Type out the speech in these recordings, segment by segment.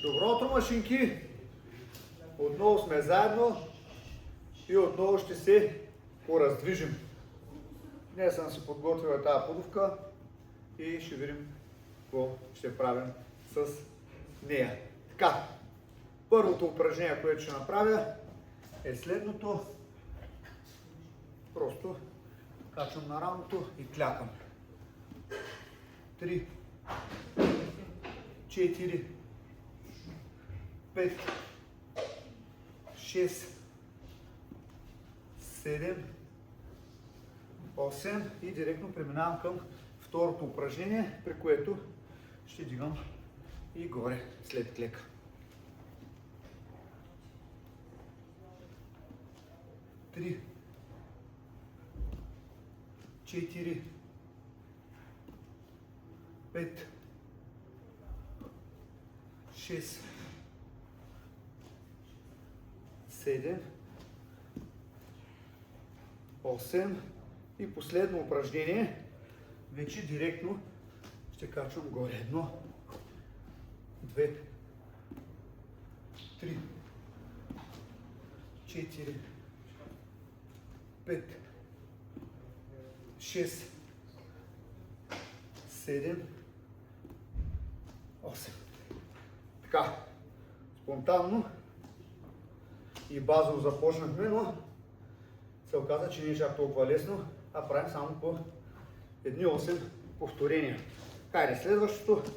Добро утро, машинки! Отново сме заедно и отново ще се пораздвижим. Днес съм си подготвила тази подувка и ще видим какво ще правим с нея. Така, първото упражнение, което ще направя е следното. Просто качвам на рамото и клякам. 3, 4, 5, 6, 7, 8 и директно преминавам към второто упражнение, при което ще дигам и горе след клека. 3, 4, 5, 6, 7, 8 и последно упражнение, вече директно ще качвам горе. 1, 2, 3, 4, 5, 6, 7, 8. Така, спонтанно и базово започнахме, но се оказа, че не е чак толкова лесно, а правим само по едни 8 повторения. Хайде, следващото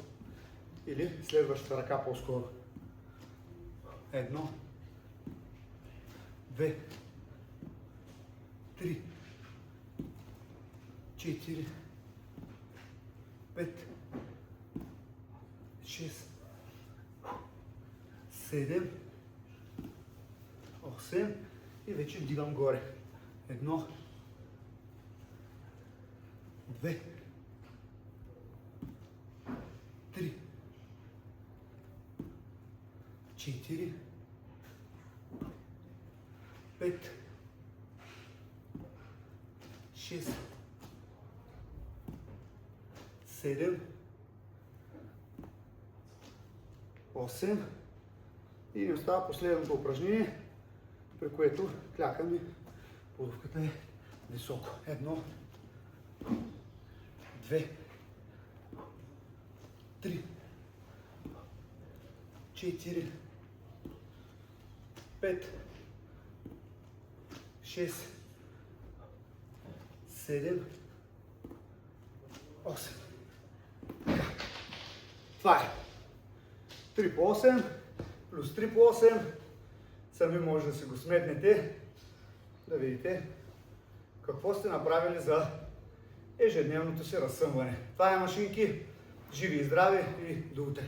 или следващата ръка по-скоро. 1, 2, 3, 4, 5, 6, 7, 8 и вече вдигам горе. 1, 2, 3, 4, 5, 6, 7, 8 и ни остава последното упражнение, при което клякам и подувката е високо. 1, 2, 3, 4, 5, 6, 7, 8. Това е. 3 по 8 плюс 3 по 8. Сами може да си го сметнете, да видите какво сте направили за ежедневното си разсъмване. Това е, машинки. Живи и здрави и до утре!